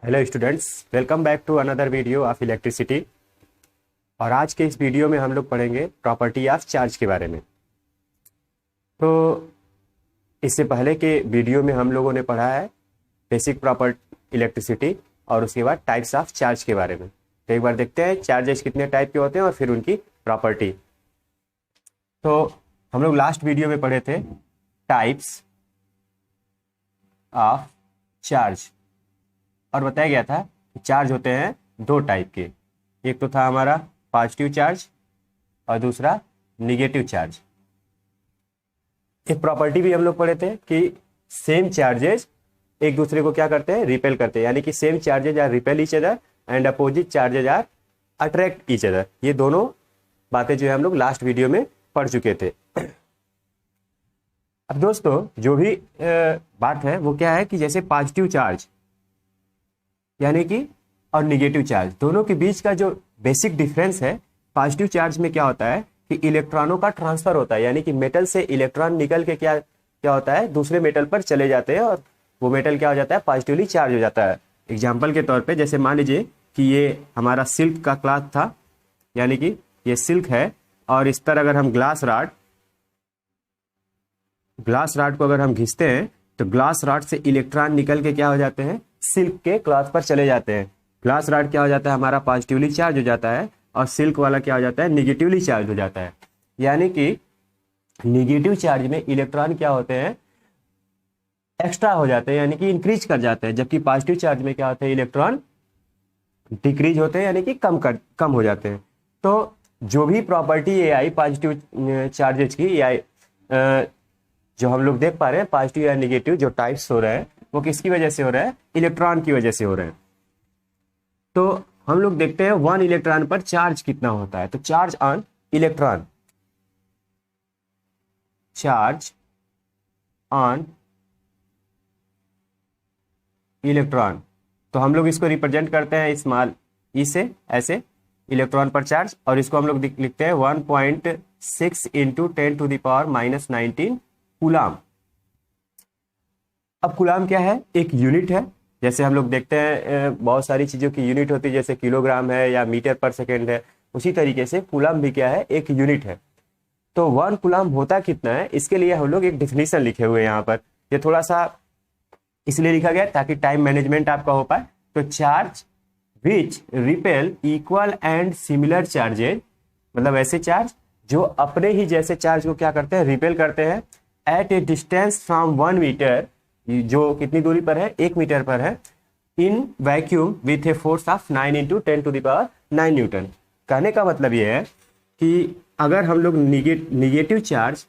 Hello students, welcome back to another video of electricity. और आज के इस वीडियो में हम लोग पढ़ेंगे प्रॉपर्टी ऑफ चार्ज के बारे में। तो इससे पहले के वीडियो में हम लोगों ने पढ़ा है बेसिक प्रॉपर्टी इलेक्ट्रिसिटी और उसके बाद टाइप्स ऑफ चार्ज के बारे में। तो एक बार देखते हैं चार्जेस कितने टाइप के होते हैं और फिर उनकी प्रॉपर्टी। तो हम लोग लास्ट वीडियो में पढ़े थे टाइप्स ऑफ चार्ज और बताया गया था कि चार्ज होते हैं दो टाइप के। एक तो था हमारा पॉजिटिव चार्ज और दूसरा निगेटिव चार्ज। एक प्रॉपर्टी भी हम लोग पढ़े थे कि सेम चार्जेस एक दूसरे को क्या करते हैं, रिपेल करते हैं। यानी कि same charges are repel each other and opposite charges are attract each other. ये दोनों बातें जो है हम लोग लास्ट वीडियो में पढ़ चुके थे। अब दोस्तों जो भी बात है वो क्या है कि जैसे पॉजिटिव चार्ज यानी कि और निगेटिव चार्ज दोनों के बीच का जो बेसिक डिफरेंस है, पॉजिटिव चार्ज में क्या होता है कि इलेक्ट्रॉनों का ट्रांसफर होता है। यानी कि मेटल से इलेक्ट्रॉन निकल के क्या क्या होता है, दूसरे मेटल पर चले जाते हैं और वो मेटल क्या हो जाता है, पॉजिटिवली चार्ज हो जाता है। एग्जाम्पल के तौर पे जैसे मान लीजिए कि ये हमारा सिल्क का क्लॉथ था, यानी कि ये सिल्क है और इस पर अगर हम ग्लास रॉड को अगर हम घिसते हैं तो ग्लास रॉड से इलेक्ट्रॉन निकल के क्या हो जाते हैं, सिल्क के क्लॉथ पर चले जाते हैं। ग्लास रॉड क्या हो जाता है, हमारा पॉजिटिवली चार्ज हो जाता है और सिल्क वाला क्या हो जाता है, निगेटिवली चार्ज हो जाता है। यानी कि निगेटिव चार्ज में इलेक्ट्रॉन क्या होते हैं, एक्स्ट्रा हो जाते हैं, यानी कि इंक्रीज कर जाते हैं। जबकि पॉजिटिव चार्ज में क्या होते हैं, इलेक्ट्रॉन डिक्रीज होते हैं, यानी कि कम हो जाते हैं। तो जो भी प्रॉपर्टी ये आई पॉजिटिव चार्जेज की या जो हम लोग देख पा रहे हैं पॉजिटिव या निगेटिव जो टाइप्स हो रहे हैं वो किसकी वजह से हो रहा है, इलेक्ट्रॉन की वजह से हो रहे हैं। तो हम लोग देखते हैं 1 इलेक्ट्रॉन पर चार्ज कितना होता है। तो charge on electron, charge on electron, तो हम लोग इसको रिप्रेजेंट करते हैं स्मॉल ई से, ऐसे इलेक्ट्रॉन पर चार्ज। और इसको हम लोग लिखते हैं 1.6 इंटू 10⁻⁻19 कूलाम। अब कूलाम क्या है, एक यूनिट है। जैसे हम लोग देखते हैं बहुत सारी चीज़ों की यूनिट होती है, जैसे किलोग्राम है या मीटर पर सेकेंड है, उसी तरीके से कूलाम भी क्या है, एक यूनिट है। तो 1 कूलाम होता कितना है, इसके लिए हम लोग एक डिफिनीशन लिखे हुए हैं यहाँ पर। ये थोड़ा सा इसलिए लिखा गया ताकि टाइम मैनेजमेंट आपका हो पाए। तो charge which repel equal and similar charges, मतलब ऐसे चार्ज जो अपने ही जैसे चार्ज को क्या करते हैं, रिपेल करते हैं at a distance from 1 meter, जो कितनी दूरी पर है, 1 मीटर पर है, in vacuum with a force of 9 into 10⁹ newton. कहने का मतलब ये है कि अगर हम लोग निगेटिव चार्ज,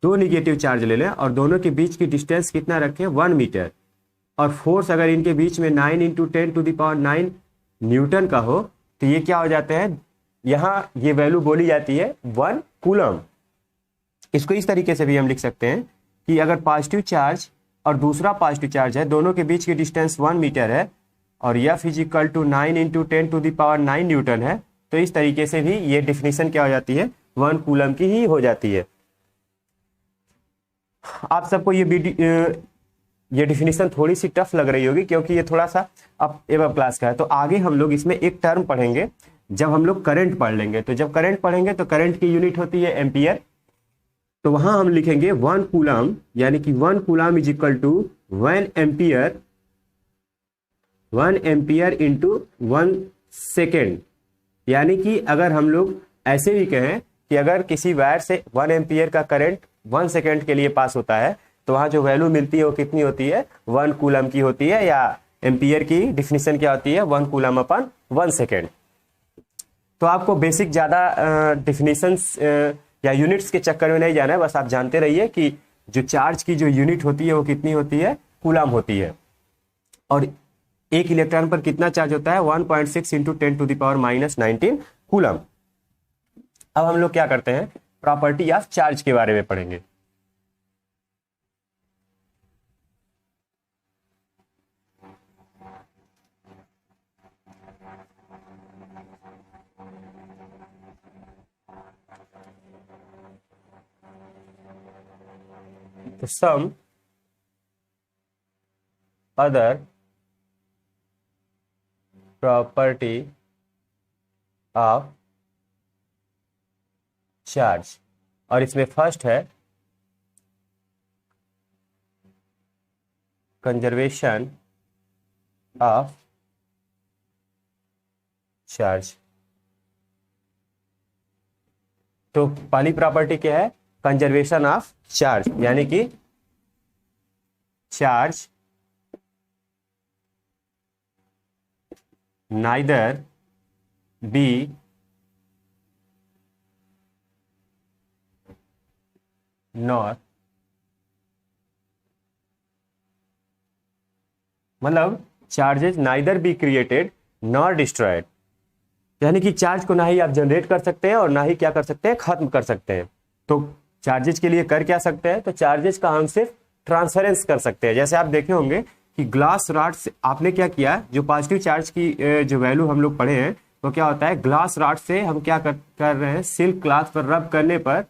दो निगेटिव चार्ज ले लें और दोनों के बीच की डिस्टेंस कितना रखें, 1 मीटर, और फोर्स अगर इनके बीच में 9 इंटू 10⁹ न्यूटन का हो, तो ये क्या हो जाते हैं, यहाँ ये वैल्यू बोली जाती है 1 कूलम। इसको इस तरीके से भी हम लिख सकते हैं कि अगर पॉजिटिव चार्ज और दूसरा पॉजिटिव चार्ज है, दोनों के बीच की डिस्टेंस 1 मीटर है और F equal to 9 into 10⁹ newton है, तो इस तरीके से भी ये डिफिनीशन क्या हो जाती है, 1 कूलम की ही हो जाती है। आप सबको ये डिफिनीशन थोड़ी सी टफ लग रही होगी क्योंकि ये थोड़ा सा एबव क्लास का है। तो आगे हम लोग इसमें एक टर्म पढ़ेंगे जब हम लोग करंट पढ़ लेंगे। तो जब करंट पढ़ेंगे तो करंट की यूनिट होती है एम्पियर। तो वहां हम लिखेंगे 1 कूलम, यानी कि 1 coulomb is equal to 1 ampere into 1 second. यानी कि अगर हम लोग ऐसे भी कहें कि अगर किसी वायर से 1 एम्पियर का करंट 1 सेकेंड के लिए पास होता है, तो वहां जो वैल्यू मिलती है वो कितनी होती है, 1 कूलम की होती है। या एम्पियर की डिफिनीशन क्या होती है, 1 कूलम अपन 1 सेकेंड। तो आपको बेसिक ज़्यादा डिफिनीशंस या यूनिट्स के चक्कर में नहीं जाना है, बस आप जानते रहिए कि जो चार्ज की जो यूनिट होती है वो कितनी होती है, कूलम होती है। और एक इलेक्ट्रॉन पर कितना चार्ज होता है, 1.6 इंटू 10⁻⁻19 कूलम। अब हम लोग क्या करते हैं, प्रॉपर्टी ऑफ चार्ज के बारे में पढ़ेंगे। some other property of charge, और इसमें फर्स्ट है कंजर्वेशन ऑफ चार्ज। तो पहली प्रॉपर्टी क्या है? कंजर्वेशन ऑफ चार्ज, यानी कि चार्ज नाइदर बी नॉर, मतलब charges neither be created nor destroyed, यानी कि चार्ज को ना ही आप जनरेट कर सकते हैं और ना ही क्या कर सकते हैं, खत्म कर सकते हैं। तो चार्जेस के लिए कर क्या सकते हैं? तो चार्जेस का हम सिर्फ ट्रांसफरेंस कर सकते हैं। जैसे आप देखे होंगे कि ग्लास रॉड से आपने क्या किया, जो पॉजिटिव चार्ज की जो वैल्यू हम लोग पढ़े हैं, तो क्या होता है, ग्लास रॉड से हम क्या कर रहे हैं, सिल्क क्लॉथ पर रब करने पर,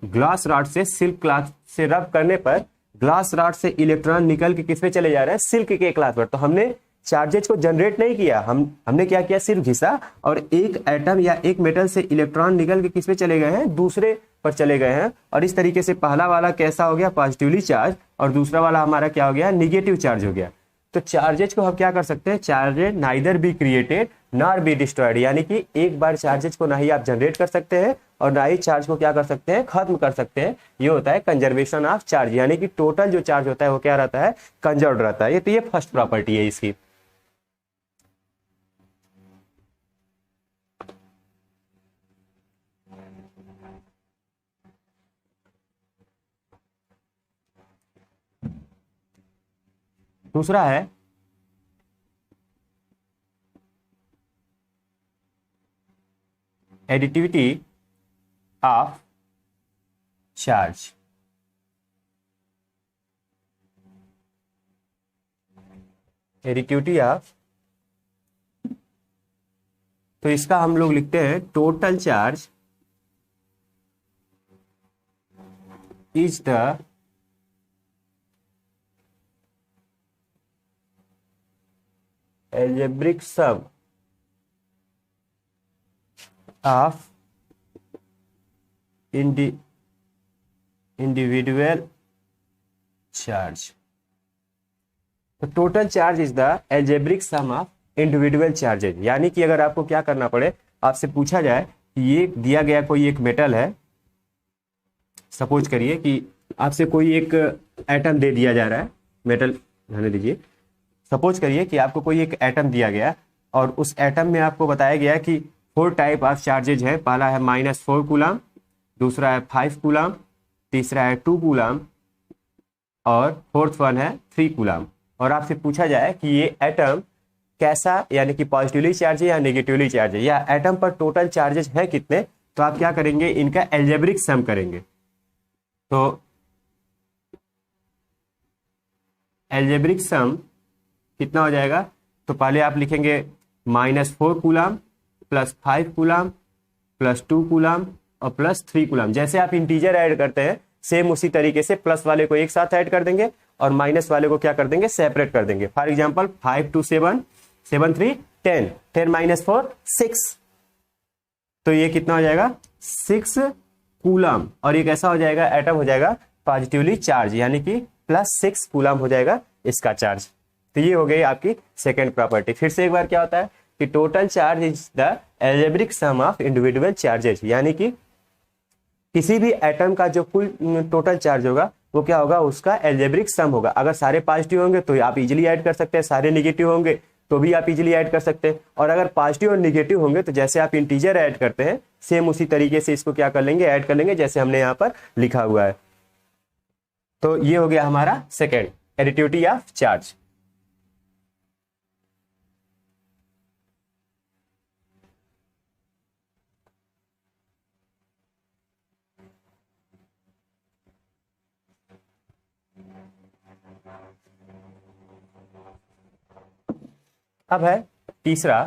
ग्लास रॉड से सिल्क क्लॉथ से रब करने पर ग्लास रॉड से इलेक्ट्रॉन निकल के किस पे चले जा रहे हैं, सिल्क के क्लॉथ पर। तो हमने चार्जेज को जनरेट नहीं किया, हमने क्या किया, सिर्फ घिसा, और एक एटम या एक मेटल से इलेक्ट्रॉन निकल के किस पे चले गए हैं, दूसरे पर चले गए हैं। और इस तरीके से पहला वाला कैसा हो गया, पॉजिटिवली चार्ज, और दूसरा वाला हमारा क्या हो गया, निगेटिव चार्ज हो गया। तो चार्जेज को हम क्या कर सकते हैं, charges neither be created nor be destroyed, यानी कि एक बार चार्जेज को ना ही आप जनरेट कर सकते हैं और ना ही चार्ज को क्या कर सकते हैं, खत्म कर सकते हैं। ये होता है कंजर्वेशन ऑफ चार्ज, यानी कि टोटल जो चार्ज होता है वो क्या रहता है, कंजर्व रहता है। ये फर्स्ट प्रॉपर्टी है इसकी। दूसरा है additivity of charge. Additivity of, तो इसका हम लोग लिखते हैं total charge is the algebraic sum of individual charge। तो total charge is the algebraic sum of individual charges, यानी कि अगर आपको क्या करना पड़े, आपसे पूछा जाए कि ये दिया गया कोई एक मेटल है, सपोज करिए कि आपसे कोई एक एटम दे दिया जा रहा है, मेटल रहने दीजिए, सपोज करिए कि आपको कोई एक एटम दिया गया और उस एटम में आपको बताया गया कि 4 टाइप ऑफ चार्जेज है। पहला है -4 कूलम, दूसरा है 5 कूलम, तीसरा है 2 कूलम, और फोर्थ वन है 3 कूलम। और आपसे पूछा जाए कि ये एटम कैसा, यानी कि पॉजिटिवली चार्ज है या नेगेटिवली चार्ज है, या एटम पर टोटल चार्जेज है कितने, तो आप क्या करेंगे, इनका एल्जेब्रिक सम करेंगे। तो एल्जेब्रिक सम कितना हो जाएगा, तो पहले आप लिखेंगे -4 coulomb plus 5 coulomb plus 2 coulomb और प्लस 3 कूलम। जैसे आप इंटीजर ऐड करते हैं सेम उसी तरीके से प्लस वाले को एक साथ ऐड कर देंगे और माइनस वाले को क्या कर देंगे, सेपरेट कर देंगे। फॉर एग्जांपल 5 2 7 7 3 10, 10 - 4 6, तो ये कितना हो जाएगा, 6 कूलम, और ये कैसा हो जाएगा, एटम हो जाएगा पॉजिटिवली चार्ज, यानी कि +6 कूलम हो जाएगा इसका चार्ज। तो ये हो गई आपकी सेकेंड प्रॉपर्टी। फिर से एक बार क्या होता है कि total charge is the algebraic sum of individual charges, यानी कि किसी भी एटम का जो कुल टोटल चार्ज होगा वो क्या होगा, उसका एल्जेब्रिक सम होगा। अगर सारे पॉजिटिव होंगे तो आप इजीली ऐड कर सकते हैं, सारे निगेटिव होंगे तो भी आप इजीली ऐड कर सकते हैं। और अगर पॉजिटिव और निगेटिव होंगे तो जैसे आप इंटीजर ऐड करते हैं सेम उसी तरीके से इसको क्या कर लेंगे, ऐड कर लेंगे, जैसे हमने यहाँ पर लिखा हुआ है। तो ये हो गया हमारा सेकेंड, एडिटिविटी ऑफ चार्ज। अब है तीसरा,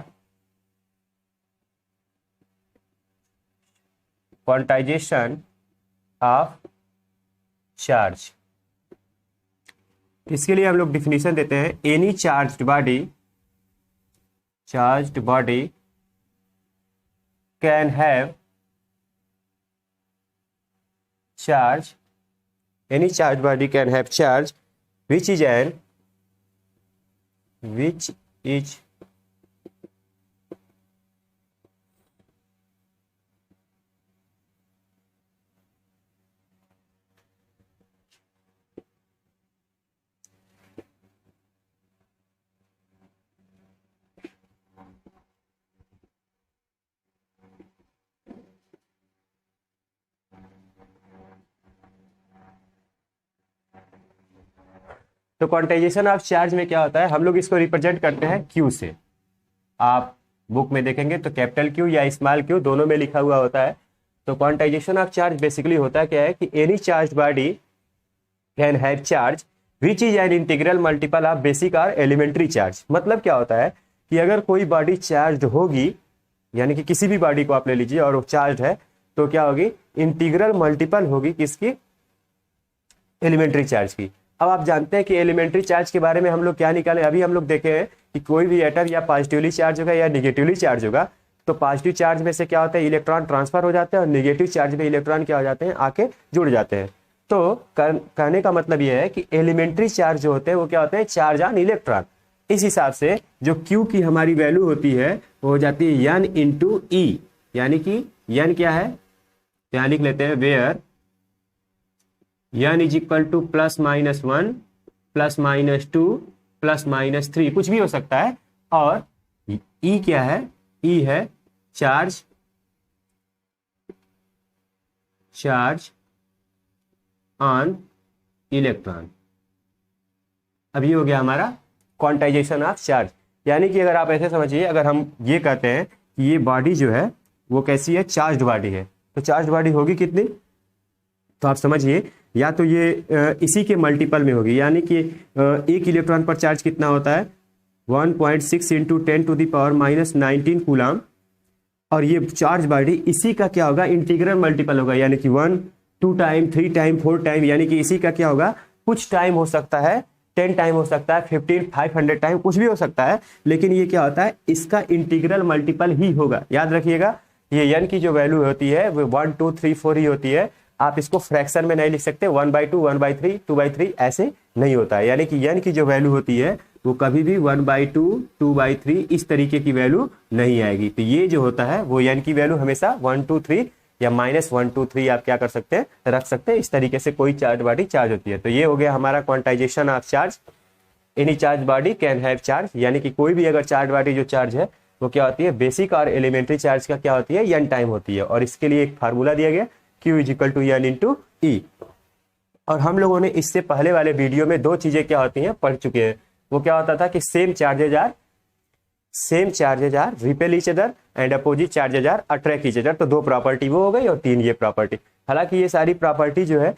क्वांटाइजेशन ऑफ चार्ज। इसके लिए हम लोग डिफिनीशन देते हैं, any charged body can have charge, any charged body can have charge which is तो क्वांटाइजेशन ऑफ चार्ज में क्या होता है, हम लोग इसको रिप्रेजेंट करते हैं क्यू से। आप बुक में देखेंगे तो कैपिटल क्यू या स्मॉल क्यू दोनों में लिखा हुआ होता है। तो क्वांटाइजेशन ऑफ चार्ज बेसिकली होता है क्या है कि any charge body can have charge which is an integral multiple of basic और एलिमेंट्री चार्ज। मतलब क्या होता है कि अगर कोई बॉडी चार्ज होगी, यानी कि किसी भी बॉडी को आप ले लीजिए और वो चार्ज है, तो क्या होगी, इंटीग्रल मल्टीपल होगी किसकी, एलिमेंट्री चार्ज की। अब आप जानते हैं कि एलिमेंट्री चार्ज के बारे में हम लोग क्या निकाले, अभी हम लोग देखे हैं कि कोई भी एटम या पॉजिटिवली चार्ज होगा या निगेटिवली चार्ज होगा, तो पॉजिटिव चार्ज में से क्या होता है, इलेक्ट्रॉन ट्रांसफर हो जाते हैं और निगेटिव चार्ज में इलेक्ट्रॉन क्या हो जाते हैं, आके जुड़ जाते हैं। तो कहने का मतलब यह है कि एलिमेंट्री चार्ज जो होते हैं वो क्या होते हैं, चार्ज ऑन इलेक्ट्रॉन। इस हिसाब से जो Q की हमारी वैल्यू होती है वो हो जाती है n इंटू ई, यानी कि n क्या है, यहाँ लिख लेते हैं where n is equal to +-1 +-2 +-3 कुछ भी हो सकता है। और E क्या है, E है चार्ज ऑन इलेक्ट्रॉन। अब ये हो गया हमारा क्वांटाइजेशन ऑफ चार्ज। यानी कि अगर आप ऐसे समझिए, अगर हम ये कहते हैं कि ये बॉडी जो है वो कैसी है, चार्ज्ड बॉडी है, तो चार्ज्ड बॉडी होगी कितनी, तो आप समझिए या तो ये इसी के मल्टीपल में होगी, यानी कि एक इलेक्ट्रॉन पर चार्ज कितना होता है 1.6 इंटू 10⁻⁻19 कूलम, और ये चार्ज बॉडी इसी का क्या होगा, इंटीग्रल मल्टीपल होगा, यानी कि 1 2 टाइम 3 टाइम 4 टाइम, यानी कि इसी का क्या होगा, कुछ टाइम हो सकता है 10 टाइम हो सकता है 15 500 टाइम कुछ भी हो सकता है, लेकिन ये क्या होता है, इसका इंटीग्रल मल्टीपल ही होगा। याद रखिएगा ये n की जो वैल्यू होती है वो 1 2 3 4 ही होती है, आप इसको फ्रैक्शन में नहीं लिख सकते 1/2 1/3 2/3 ऐसे नहीं होता है। यानी कि n की जो वैल्यू होती है वो कभी भी 1/2 2/3 इस तरीके की वैल्यू नहीं आएगी। तो ये जो होता है वो n की वैल्यू हमेशा 1 2 3 या -1 2 3 आप क्या कर सकते हैं, रख सकते हैं। इस तरीके से कोई चार्ज बॉडी चार्ज होती है। तो ये हो गया हमारा quantization of charge. Any charge body can have charge, यानी कि कोई भी अगर चार्ज बॉडी जो चार्ज है वो क्या होती है, बेसिक और एलिमेंट्री चार्ज का क्या होती है, n टाइम होती है। और इसके लिए एक फार्मूला दिया गया Q = n इंटू ई। और हम लोगों ने इससे पहले वाले वीडियो में दो चीजें क्या होती हैं पढ़ चुके हैं। वो क्या होता था कि same charges are repel each other and opposite charges are attract each other. तो दो प्रॉपर्टी वो हो गई और तीन ये प्रॉपर्टी। हालांकि ये सारी प्रॉपर्टी जो है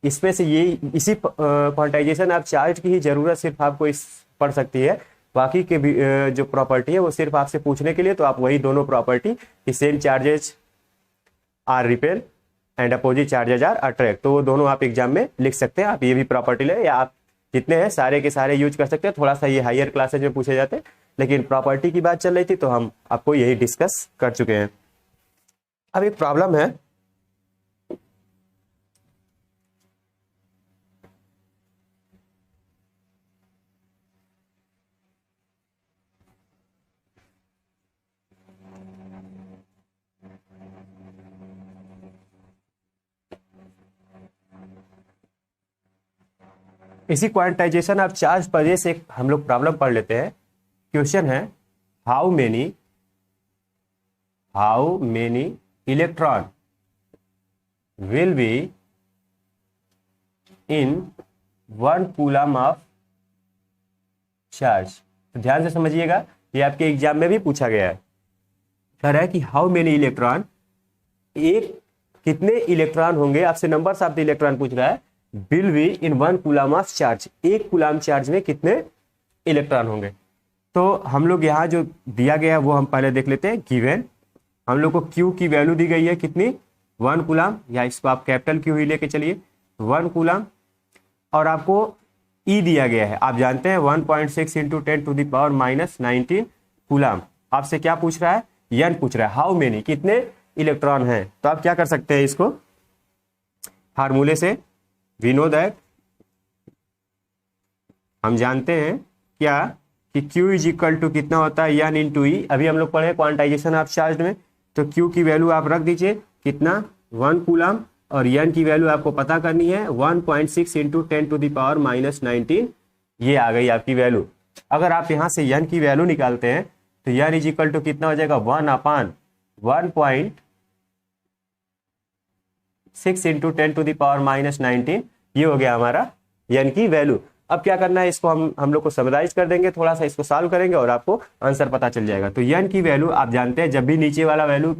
इसमें से ये इसी क्वांटाइजेशन ऑफ चार्ज की ही जरूरत सिर्फ आपको इस पड़ सकती है। बाकी के जो प्रॉपर्टी है वो सिर्फ आपसे पूछने के लिए, तो आप वही दोनों प्रॉपर्टी कि same charges are repel and opposite charges are attract, तो वो दोनों आप एग्जाम में लिख सकते हैं। आप ये भी प्रॉपर्टी ले या आप जितने हैं सारे के सारे यूज कर सकते हैं। थोड़ा सा ये हायर क्लासेज में पूछे जाते हैं, लेकिन प्रॉपर्टी की बात चल रही थी तो हम आपको यही डिस्कस कर चुके हैं। अब एक प्रॉब्लम है, इसी क्वांटाइजेशन ऑफ चार्ज पर से हम लोग प्रॉब्लम पढ़ लेते हैं। क्वेश्चन है how many electron will be in 1 coulomb of charge. तो ध्यान से समझिएगा, ये आपके एग्जाम में भी पूछा गया है। कह रहा है कि हाउ मेनी इलेक्ट्रॉन, एक कितने इलेक्ट्रॉन होंगे, आपसे नंबर्स ऑफ द इलेक्ट्रॉन पूछ रहा है। Will be in 1 coulomb of charge, एक कूलम चार्ज में कितने इलेक्ट्रॉन होंगे। तो हम लोग यहाँ जो दिया गया वो हम पहले देख लेते हैं। गिवन हम लोग को Q की वैल्यू दी गई है कितनी, 1 कूलम, या इसको आप कैपिटल Q ही लेके चलिए 1 कूलम। और आपको ई दिया गया है, आप जानते हैं 1.6 इंटू 10⁻⁻19 कूलाम। आपसे क्या पूछ रहा है, एन पूछ रहा है, हाउ मेनी, कितने इलेक्ट्रॉन हैं। तो आप क्या कर सकते हैं, इसको फार्मूले से, वी नो दैट, हम जानते हैं क्या कि Q इज इक्वल टू कितना होता है, एन इंटू ई। अभी हम लोग पढ़े क्वांटाइजेशन ऑफ चार्ज में, तो Q की वैल्यू आप रख दीजिए कितना, 1 कूलाम, और एन की वैल्यू आपको पता करनी है 1.6 इंटू 10⁻⁻19, ये आ गई आपकी वैल्यू। अगर आप यहाँ से एन की वैल्यू निकालते हैं तो एन इज इक्वल टू कितना हो जाएगा, 1/1.6 इंटू 10⁻⁻19, ये हो गया हमारा एन की वैल्यू। अब क्या करना है, इसको हम लोग को समराइज कर देंगे, थोड़ा सा इसको सॉल्व करेंगे और आपको आंसर पता चल जाएगा। तो एन की वैल्यू आप जानते हैं, जब भी नीचे वाला वैल्यू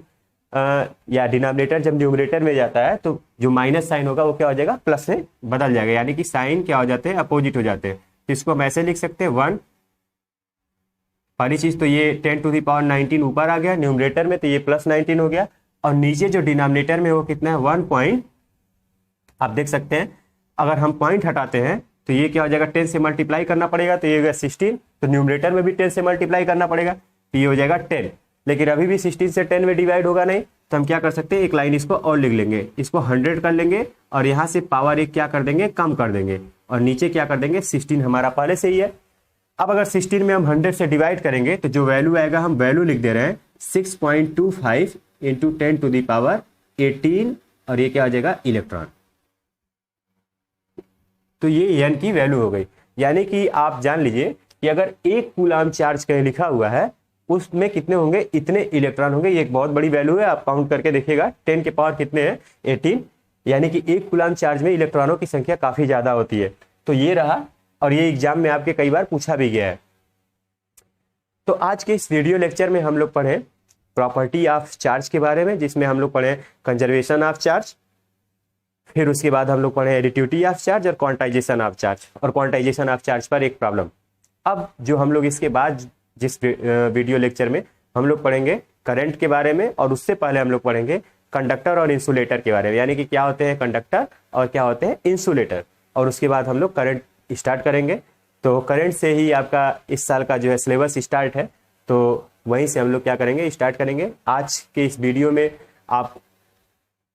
या डिनोमिनेटर जब न्यूमरेटर में जाता है तो जो माइनस साइन होगा वो क्या हो जाएगा, प्लस से बदल जाएगा, यानी कि साइन क्या हो जाते हैं, अपोजिट हो जाते हैं। तो इसको हम ऐसे लिख सकते हैं 1, पहली चीज तो ये 10⁻19 ऊपर आ गया न्यूमरेटर में, तो ये +19 हो गया, और नीचे जो डिनोमिनेटर में वो कितना है, 1 पॉइंट, आप देख सकते हैं अगर हम पॉइंट हटाते हैं तो ये क्या हो जाएगा, 10 से मल्टीप्लाई करना पड़ेगा, तो ये हो गया 16, तो न्यूमरेटर में भी 10 से मल्टीप्लाई करना पड़ेगा, तो ये हो जाएगा 10, लेकिन अभी भी 16 से 10 में डिवाइड होगा नहीं, तो हम क्या कर सकते हैं, एक लाइन इसको और लिख लेंगे, इसको 100 कर लेंगे और यहाँ से पावर 1 क्या कर देंगे, कम कर देंगे, और नीचे क्या कर देंगे, 16 हमारा पहले से ही है। अब अगर 16 में हम 100 से डिवाइड करेंगे तो जो वैल्यू आएगा, हम वैल्यू लिख दे रहे हैं 6.25 इंटू 10⁻18, और ये क्या हो जाएगा, इलेक्ट्रॉन। तो ये एन की वैल्यू हो गई, यानी कि आप जान लीजिए कि अगर 1 कूलाम चार्ज कहीं लिखा हुआ है उसमें कितने होंगे, इतने इलेक्ट्रॉन होंगे। ये एक बहुत बड़ी वैल्यू है, आप काउंट करके देखिएगा, 10 के पावर कितने हैं, 18, यानी कि 1 कूलाम चार्ज में इलेक्ट्रॉनों की संख्या काफी ज्यादा होती है। तो ये रहा, और ये एग्जाम में आपके कई बार पूछा भी गया है। तो आज के इस वीडियो लेक्चर में हम लोग पढ़े प्रॉपर्टी ऑफ चार्ज के बारे में, जिसमें हम लोग पढ़े कंजर्वेशन ऑफ चार्ज, फिर उसके बाद हम लोग पढ़े एडिटिविटी ऑफ चार्ज और क्वांटाइजेशन ऑफ चार्ज, और क्वांटाइजेशन ऑफ चार्ज पर एक प्रॉब्लम। अब जो हम लोग इसके बाद जिस वीडियो लेक्चर में हम लोग पढ़ेंगे करंट के बारे में, और उससे पहले हम लोग पढ़ेंगे कंडक्टर और इंसुलेटर के बारे में, यानी कि क्या होते हैं कंडक्टर और क्या होते हैं इंसुलेटर, और उसके बाद हम लोग करंट स्टार्ट करेंगे। तो करंट से ही आपका इस साल का जो है सिलेबस स्टार्ट है, तो वहीं से हम लोग क्या करेंगे, स्टार्ट करेंगे। आज के इस वीडियो में आप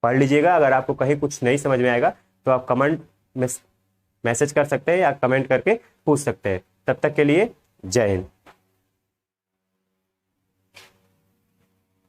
पढ़ लीजिएगा, अगर आपको कहीं कुछ नहीं समझ में आएगा तो आप कमेंट में मैसेज कर सकते हैं या कमेंट करके पूछ सकते हैं। तब तक के लिए जय हिंद।